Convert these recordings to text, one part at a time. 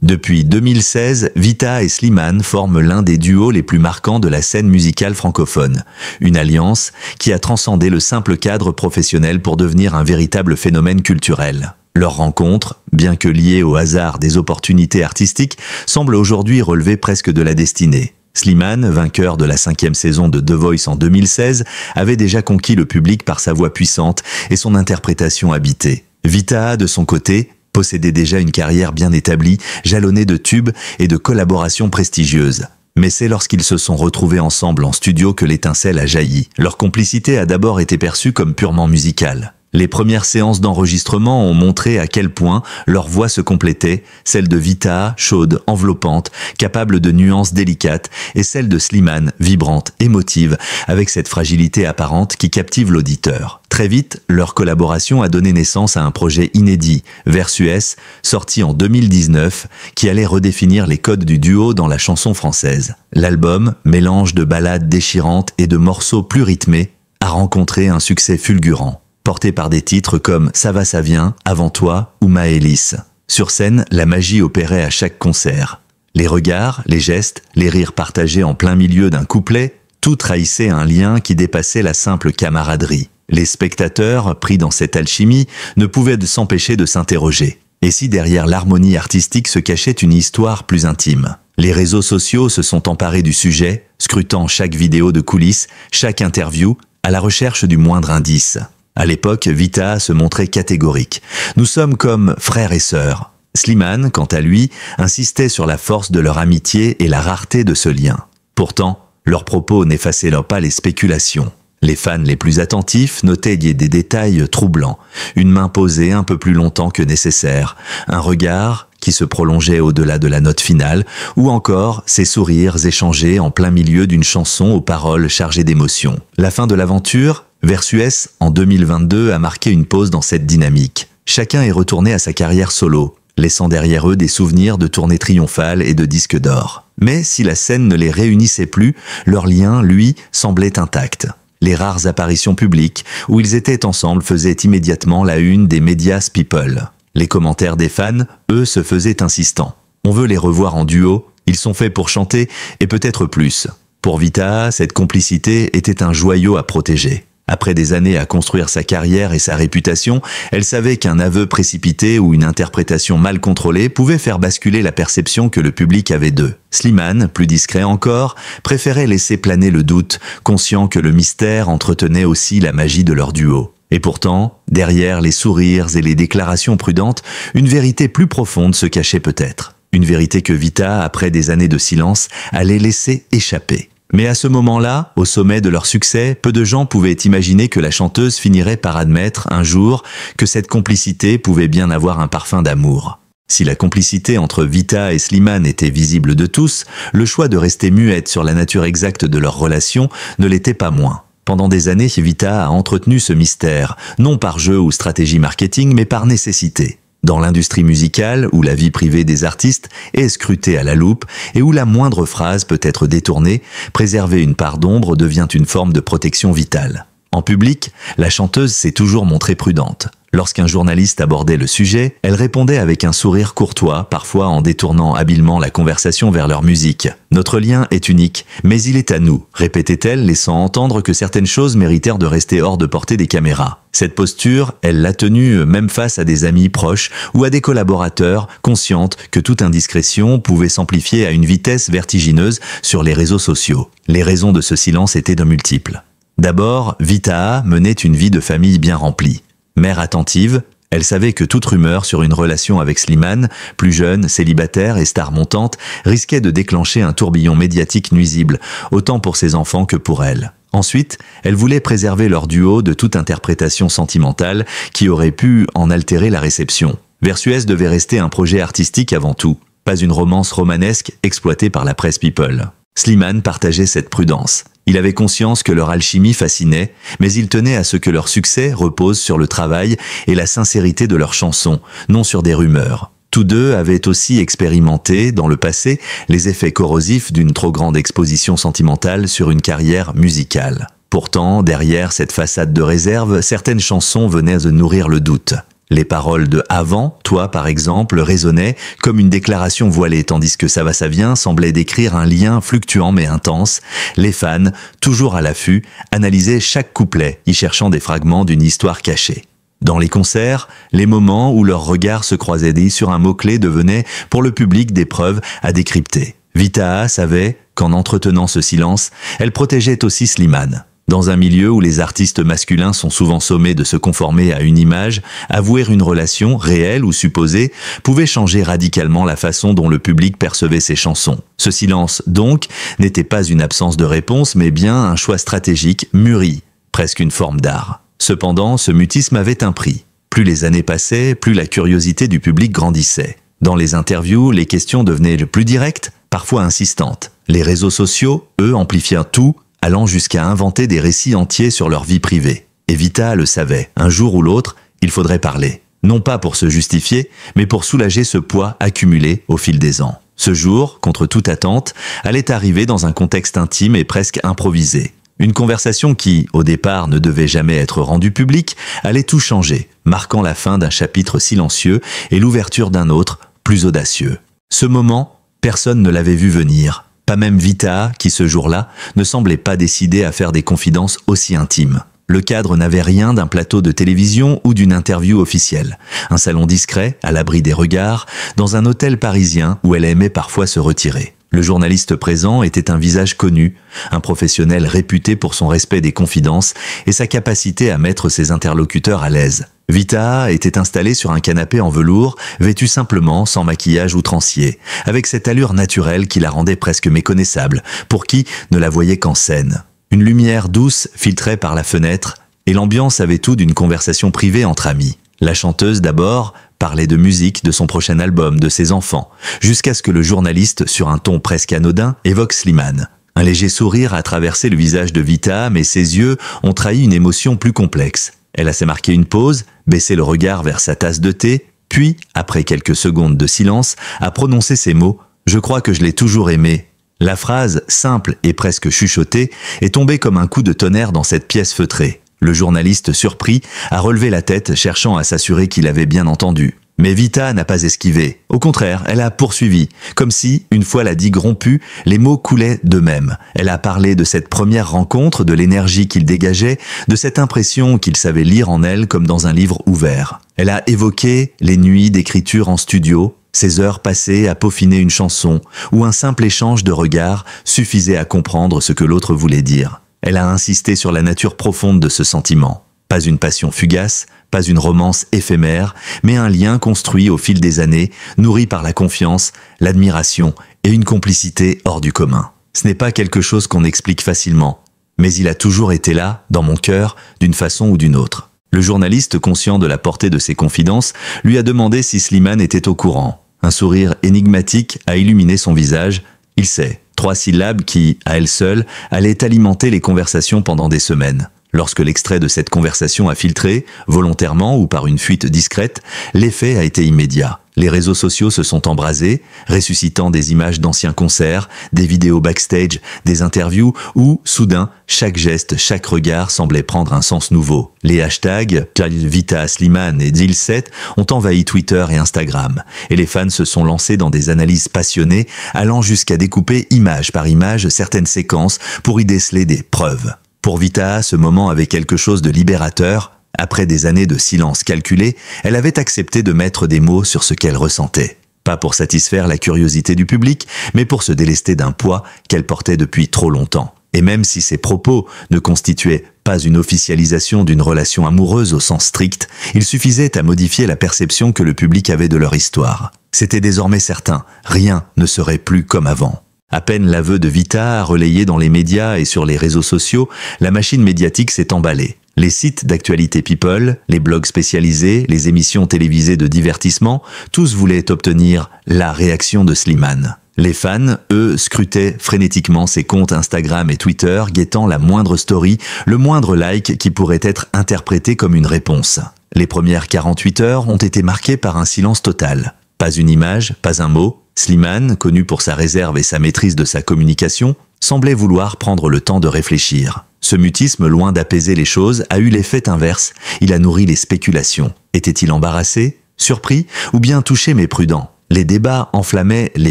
Depuis 2016, Vita et Slimane forment l'un des duos les plus marquants de la scène musicale francophone. Une alliance qui a transcendé le simple cadre professionnel pour devenir un véritable phénomène culturel. Leur rencontre, bien que liée au hasard des opportunités artistiques, semble aujourd'hui relever presque de la destinée. Slimane, vainqueur de la 5e saison de The Voice en 2016, avait déjà conquis le public par sa voix puissante et son interprétation habitée. Vita, de son côté, possédait déjà une carrière bien établie, jalonnée de tubes et de collaborations prestigieuses. Mais c'est lorsqu'ils se sont retrouvés ensemble en studio que l'étincelle a jailli. Leur complicité a d'abord été perçue comme purement musicale. Les premières séances d'enregistrement ont montré à quel point leurs voix se complétaient, celle de Vita, chaude, enveloppante, capable de nuances délicates, et celle de Slimane, vibrante, émotive, avec cette fragilité apparente qui captive l'auditeur. Très vite, leur collaboration a donné naissance à un projet inédit, Versus, sorti en 2019, qui allait redéfinir les codes du duo dans la chanson française. L'album, mélange de ballades déchirantes et de morceaux plus rythmés, a rencontré un succès fulgurant. Porté par des titres comme Ça va ça vient, Avant toi ou Maëlys. Sur scène, la magie opérait à chaque concert. Les regards, les gestes, les rires partagés en plein milieu d'un couplet, tout trahissait un lien qui dépassait la simple camaraderie. Les spectateurs, pris dans cette alchimie, ne pouvaient s'empêcher de s'interroger. Et si derrière l'harmonie artistique se cachait une histoire plus intime? Les réseaux sociaux se sont emparés du sujet, scrutant chaque vidéo de coulisses, chaque interview, à la recherche du moindre indice. À l'époque, Vita se montrait catégorique. Nous sommes comme frères et sœurs. Slimane, quant à lui, insistait sur la force de leur amitié et la rareté de ce lien. Pourtant, leurs propos n'effaçaient pas les spéculations. Les fans les plus attentifs notaient des détails troublants. Une main posée un peu plus longtemps que nécessaire, un regard qui se prolongeait au-delà de la note finale, ou encore ces sourires échangés en plein milieu d'une chanson aux paroles chargées d'émotions. La fin de l'aventure, Versus, en 2022, a marqué une pause dans cette dynamique. Chacun est retourné à sa carrière solo, laissant derrière eux des souvenirs de tournées triomphales et de disques d'or. Mais si la scène ne les réunissait plus, leur lien, lui, semblait intact. Les rares apparitions publiques où ils étaient ensemble faisaient immédiatement la une des médias people. Les commentaires des fans, eux, se faisaient insistants. On veut les revoir en duo, ils sont faits pour chanter et peut-être plus. Pour Vita, cette complicité était un joyau à protéger. Après des années à construire sa carrière et sa réputation, elle savait qu'un aveu précipité ou une interprétation mal contrôlée pouvait faire basculer la perception que le public avait d'eux. Slimane, plus discret encore, préférait laisser planer le doute, conscient que le mystère entretenait aussi la magie de leur duo. Et pourtant, derrière les sourires et les déclarations prudentes, une vérité plus profonde se cachait peut-être. Une vérité que Vita, après des années de silence, allait laisser échapper. Mais à ce moment-là, au sommet de leur succès, peu de gens pouvaient imaginer que la chanteuse finirait par admettre, un jour, que cette complicité pouvait bien avoir un parfum d'amour. Si la complicité entre Vita et Slimane était visible de tous, le choix de rester muette sur la nature exacte de leur relation ne l'était pas moins. Pendant des années, Vita a entretenu ce mystère, non par jeu ou stratégie marketing, mais par nécessité. Dans l'industrie musicale, où la vie privée des artistes est scrutée à la loupe et où la moindre phrase peut être détournée, préserver une part d'ombre devient une forme de protection vitale. En public, la chanteuse s'est toujours montrée prudente. Lorsqu'un journaliste abordait le sujet, elle répondait avec un sourire courtois, parfois en détournant habilement la conversation vers leur musique. « Notre lien est unique, mais il est à nous », répétait-elle, laissant entendre que certaines choses méritèrent de rester hors de portée des caméras. Cette posture, elle l'a tenue même face à des amis proches ou à des collaborateurs, consciente que toute indiscrétion pouvait s'amplifier à une vitesse vertigineuse sur les réseaux sociaux. Les raisons de ce silence étaient de multiples. D'abord, Vita menait une vie de famille bien remplie. Mère attentive, elle savait que toute rumeur sur une relation avec Slimane, plus jeune, célibataire et star montante, risquait de déclencher un tourbillon médiatique nuisible, autant pour ses enfants que pour elle. Ensuite, elle voulait préserver leur duo de toute interprétation sentimentale qui aurait pu en altérer la réception. Versus devait rester un projet artistique avant tout, pas une romance romanesque exploitée par la presse people. Slimane partageait cette prudence. Il avait conscience que leur alchimie fascinait, mais il tenait à ce que leur succès repose sur le travail et la sincérité de leurs chansons, non sur des rumeurs. Tous deux avaient aussi expérimenté, dans le passé, les effets corrosifs d'une trop grande exposition sentimentale sur une carrière musicale. Pourtant, derrière cette façade de réserve, certaines chansons venaient de nourrir le doute. Les paroles de « avant », toi par exemple, résonnaient comme une déclaration voilée, tandis que « ça va, ça vient » semblait décrire un lien fluctuant mais intense. Les fans, toujours à l'affût, analysaient chaque couplet, y cherchant des fragments d'une histoire cachée. Dans les concerts, les moments où leurs regards se croisaient sur un mot-clé devenaient pour le public des preuves à décrypter. Vitaha savait qu'en entretenant ce silence, elle protégeait aussi Slimane. Dans un milieu où les artistes masculins sont souvent sommés de se conformer à une image, avouer une relation, réelle ou supposée, pouvait changer radicalement la façon dont le public percevait ses chansons. Ce silence, donc, n'était pas une absence de réponse, mais bien un choix stratégique, mûri, presque une forme d'art. Cependant, ce mutisme avait un prix. Plus les années passaient, plus la curiosité du public grandissait. Dans les interviews, les questions devenaient plus directes, parfois insistantes. Les réseaux sociaux, eux, amplifièrent tout, allant jusqu'à inventer des récits entiers sur leur vie privée. Et Vitaha le savait, un jour ou l'autre, il faudrait parler. Non pas pour se justifier, mais pour soulager ce poids accumulé au fil des ans. Ce jour, contre toute attente, allait arriver dans un contexte intime et presque improvisé. Une conversation qui, au départ, ne devait jamais être rendue publique, allait tout changer, marquant la fin d'un chapitre silencieux et l'ouverture d'un autre, plus audacieux. Ce moment, personne ne l'avait vu venir. Pas même Vitaha, qui ce jour-là, ne semblait pas décidé à faire des confidences aussi intimes. Le cadre n'avait rien d'un plateau de télévision ou d'une interview officielle. Un salon discret, à l'abri des regards, dans un hôtel parisien où elle aimait parfois se retirer. Le journaliste présent était un visage connu, un professionnel réputé pour son respect des confidences et sa capacité à mettre ses interlocuteurs à l'aise. Vitaha était installée sur un canapé en velours, vêtue simplement, sans maquillage outrancier, avec cette allure naturelle qui la rendait presque méconnaissable, pour qui ne la voyait qu'en scène. Une lumière douce filtrait par la fenêtre, et l'ambiance avait tout d'une conversation privée entre amis. La chanteuse d'abord parlait de musique, de son prochain album, de ses enfants, jusqu'à ce que le journaliste, sur un ton presque anodin, évoque Slimane. Un léger sourire a traversé le visage de Vitaha, mais ses yeux ont trahi une émotion plus complexe. Elle a s'est marqué une pause, baissé le regard vers sa tasse de thé, puis, après quelques secondes de silence, a prononcé ces mots « Je crois que je l'ai toujours aimé ». La phrase, simple et presque chuchotée, est tombée comme un coup de tonnerre dans cette pièce feutrée. Le journaliste, surpris, a relevé la tête, cherchant à s'assurer qu'il avait bien entendu. Mais Vitaha n'a pas esquivé. Au contraire, elle a poursuivi. Comme si, une fois la digue rompue, les mots coulaient d'eux-mêmes. Elle a parlé de cette première rencontre, de l'énergie qu'il dégageait, de cette impression qu'il savait lire en elle comme dans un livre ouvert. Elle a évoqué les nuits d'écriture en studio, ces heures passées à peaufiner une chanson, où un simple échange de regards suffisait à comprendre ce que l'autre voulait dire. Elle a insisté sur la nature profonde de ce sentiment. Pas une passion fugace, pas une romance éphémère, mais un lien construit au fil des années, nourri par la confiance, l'admiration et une complicité hors du commun. Ce n'est pas quelque chose qu'on explique facilement, mais il a toujours été là, dans mon cœur, d'une façon ou d'une autre. Le journaliste, conscient de la portée de ses confidences, lui a demandé si Slimane était au courant. Un sourire énigmatique a illuminé son visage. Il sait, 3 syllabes qui, à elles seules, allaient alimenter les conversations pendant des semaines. Lorsque l'extrait de cette conversation a filtré, volontairement ou par une fuite discrète, l'effet a été immédiat. Les réseaux sociaux se sont embrasés, ressuscitant des images d'anciens concerts, des vidéos backstage, des interviews où, soudain, chaque geste, chaque regard semblait prendre un sens nouveau. Les hashtags Vitaha Slimane et Dil7 ont envahi Twitter et Instagram, et les fans se sont lancés dans des analyses passionnées, allant jusqu'à découper image par image certaines séquences pour y déceler des preuves. Pour Vitaha, ce moment avait quelque chose de libérateur. Après des années de silence calculé, elle avait accepté de mettre des mots sur ce qu'elle ressentait. Pas pour satisfaire la curiosité du public, mais pour se délester d'un poids qu'elle portait depuis trop longtemps. Et même si ses propos ne constituaient pas une officialisation d'une relation amoureuse au sens strict, il suffisait à modifier la perception que le public avait de leur histoire. C'était désormais certain, rien ne serait plus comme avant. À peine l'aveu de Vitaha relayé dans les médias et sur les réseaux sociaux, la machine médiatique s'est emballée. Les sites d'actualité people, les blogs spécialisés, les émissions télévisées de divertissement, tous voulaient obtenir la réaction de Slimane. Les fans, eux, scrutaient frénétiquement ses comptes Instagram et Twitter, guettant la moindre story, le moindre like qui pourrait être interprété comme une réponse. Les premières 48 heures ont été marquées par un silence total. Pas une image, pas un mot. Slimane, connu pour sa réserve et sa maîtrise de sa communication, semblait vouloir prendre le temps de réfléchir. Ce mutisme, loin d'apaiser les choses, a eu l'effet inverse. Il a nourri les spéculations. Était-il embarrassé, surpris ou bien touché mais prudent? Les débats enflammaient les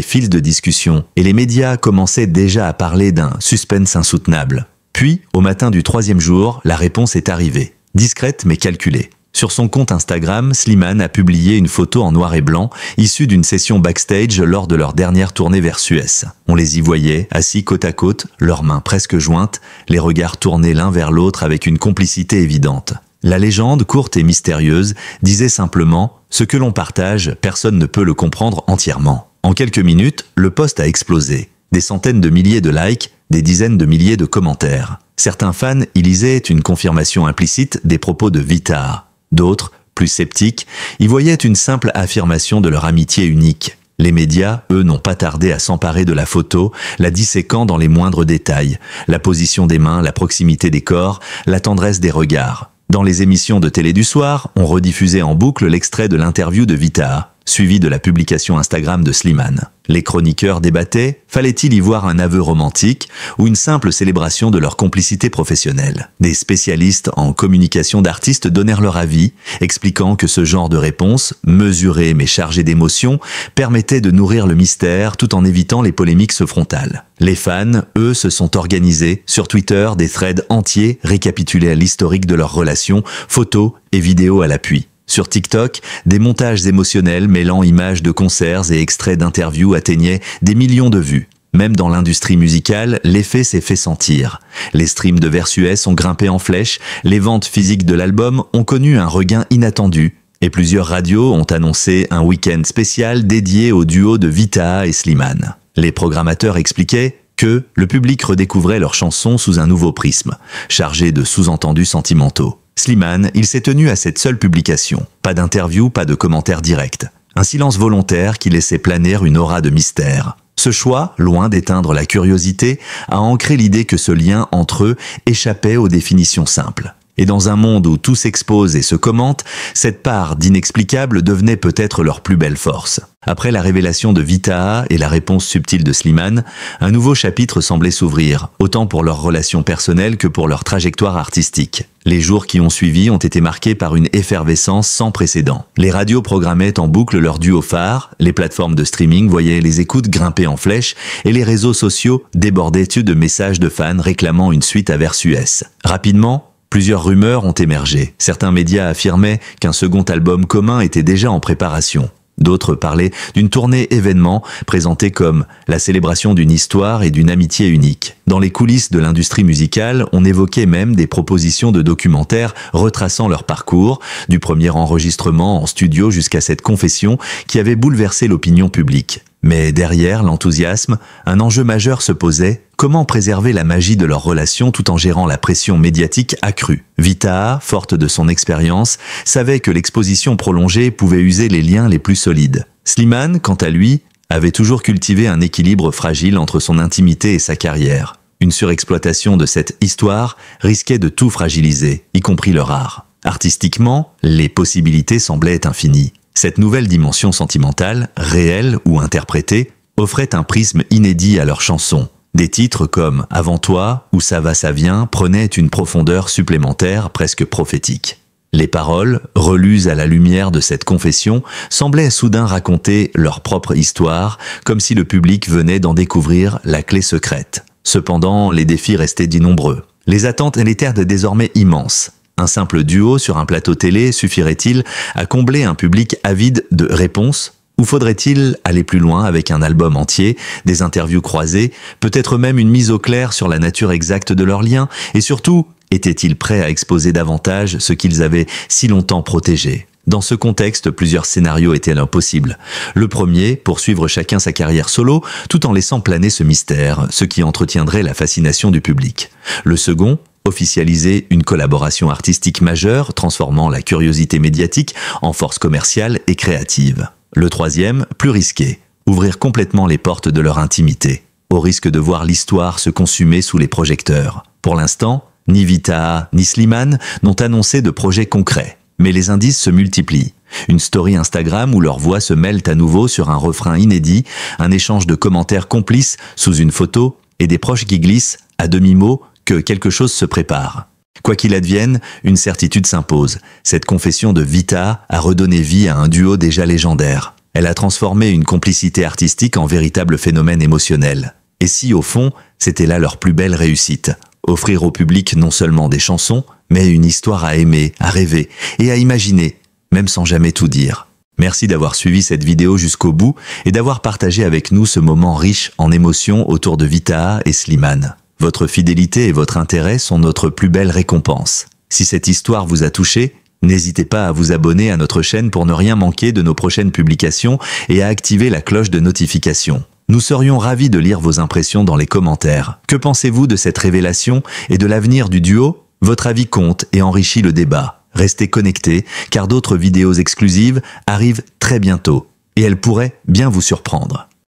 fils de discussion et les médias commençaient déjà à parler d'un suspense insoutenable. Puis, au matin du 3e jour, la réponse est arrivée. Discrète mais calculée. Sur son compte Instagram, Slimane a publié une photo en noir et blanc, issue d'une session backstage lors de leur dernière tournée vers Suez. On les y voyait, assis côte à côte, leurs mains presque jointes, les regards tournés l'un vers l'autre avec une complicité évidente. La légende, courte et mystérieuse, disait simplement « Ce que l'on partage, personne ne peut le comprendre entièrement ». En quelques minutes, le post a explosé. Des centaines de milliers de likes, des dizaines de milliers de commentaires. Certains fans y lisaient une confirmation implicite des propos de Vita. D'autres, plus sceptiques, y voyaient une simple affirmation de leur amitié unique. Les médias, eux, n'ont pas tardé à s'emparer de la photo, la disséquant dans les moindres détails. La position des mains, la proximité des corps, la tendresse des regards. Dans les émissions de télé du soir, on rediffusait en boucle l'extrait de l'interview de Vita, suivi de la publication Instagram de Slimane. Les chroniqueurs débattaient, fallait-il y voir un aveu romantique ou une simple célébration de leur complicité professionnelle? Des spécialistes en communication d'artistes donnèrent leur avis, expliquant que ce genre de réponse, mesurée mais chargée d'émotion, permettait de nourrir le mystère tout en évitant les polémiques frontales. Les fans, eux, se sont organisés. Sur Twitter, des threads entiers récapitulaient l'historique de leur relation, photos et vidéos à l'appui. Sur TikTok, des montages émotionnels mêlant images de concerts et extraits d'interviews atteignaient des millions de vues. Même dans l'industrie musicale, l'effet s'est fait sentir. Les streams de Versuez ont grimpé en flèche, les ventes physiques de l'album ont connu un regain inattendu, et plusieurs radios ont annoncé un week-end spécial dédié au duo de Vita et Slimane. Les programmateurs expliquaient que le public redécouvrait leurs chansons sous un nouveau prisme, chargé de sous-entendus sentimentaux. Slimane, il s'est tenu à cette seule publication. Pas d'interview, pas de commentaires directs. Un silence volontaire qui laissait planer une aura de mystère. Ce choix, loin d'éteindre la curiosité, a ancré l'idée que ce lien entre eux échappait aux définitions simples. Et dans un monde où tout s'expose et se commente, cette part d'inexplicable devenait peut-être leur plus belle force. Après la révélation de Vita et la réponse subtile de Slimane, un nouveau chapitre semblait s'ouvrir, autant pour leur relation personnelle que pour leur trajectoire artistique. Les jours qui ont suivi ont été marqués par une effervescence sans précédent. Les radios programmaient en boucle leur duo phare, les plateformes de streaming voyaient les écoutes grimper en flèche et les réseaux sociaux débordaient de messages de fans réclamant une suite à Versuez. Rapidement, plusieurs rumeurs ont émergé. Certains médias affirmaient qu'un second album commun était déjà en préparation. D'autres parlaient d'une tournée événement présentée comme la célébration d'une histoire et d'une amitié unique. Dans les coulisses de l'industrie musicale, on évoquait même des propositions de documentaires retraçant leur parcours, du premier enregistrement en studio jusqu'à cette confession qui avait bouleversé l'opinion publique. Mais derrière l'enthousiasme, un enjeu majeur se posait: comment préserver la magie de leur relation tout en gérant la pression médiatique accrue? Vita, forte de son expérience, savait que l'exposition prolongée pouvait user les liens les plus solides. Slimane, quant à lui, avait toujours cultivé un équilibre fragile entre son intimité et sa carrière. Une surexploitation de cette histoire risquait de tout fragiliser, y compris leur art. Artistiquement, les possibilités semblaient infinies. Cette nouvelle dimension sentimentale, réelle ou interprétée, offrait un prisme inédit à leurs chansons. Des titres comme « Avant toi » ou « Ça va, ça vient » prenaient une profondeur supplémentaire presque prophétique. Les paroles, relues à la lumière de cette confession, semblaient soudain raconter leur propre histoire, comme si le public venait d'en découvrir la clé secrète. Cependant, les défis restaient nombreux. Les attentes étaient désormais immenses. Un simple duo sur un plateau télé suffirait-il à combler un public avide de réponses? Ou faudrait-il aller plus loin avec un album entier, des interviews croisées, peut-être même une mise au clair sur la nature exacte de leur lien? Et surtout, étaient-ils prêts à exposer davantage ce qu'ils avaient si longtemps protégé? Dans ce contexte, plusieurs scénarios étaient impossibles. Le premier, poursuivre chacun sa carrière solo, tout en laissant planer ce mystère, ce qui entretiendrait la fascination du public. Le second, officialiser une collaboration artistique majeure, transformant la curiosité médiatique en force commerciale et créative. Le troisième, plus risqué, ouvrir complètement les portes de leur intimité, au risque de voir l'histoire se consumer sous les projecteurs. Pour l'instant, ni Vita ni Slimane n'ont annoncé de projet concret, mais les indices se multiplient. Une story Instagram où leurs voix se mêlent à nouveau sur un refrain inédit, un échange de commentaires complices sous une photo et des proches qui glissent, à demi-mot, que quelque chose se prépare. Quoi qu'il advienne, une certitude s'impose. Cette confession de Vita a redonné vie à un duo déjà légendaire. Elle a transformé une complicité artistique en véritable phénomène émotionnel. Et si, au fond, c'était là leur plus belle réussite, offrir au public non seulement des chansons, mais une histoire à aimer, à rêver et à imaginer, même sans jamais tout dire. Merci d'avoir suivi cette vidéo jusqu'au bout et d'avoir partagé avec nous ce moment riche en émotions autour de Vita et Slimane. Votre fidélité et votre intérêt sont notre plus belle récompense. Si cette histoire vous a touché, n'hésitez pas à vous abonner à notre chaîne pour ne rien manquer de nos prochaines publications et à activer la cloche de notification. Nous serions ravis de lire vos impressions dans les commentaires. Que pensez-vous de cette révélation et de l'avenir du duo? Votre avis compte et enrichit le débat. Restez connectés car d'autres vidéos exclusives arrivent très bientôt et elles pourraient bien vous surprendre.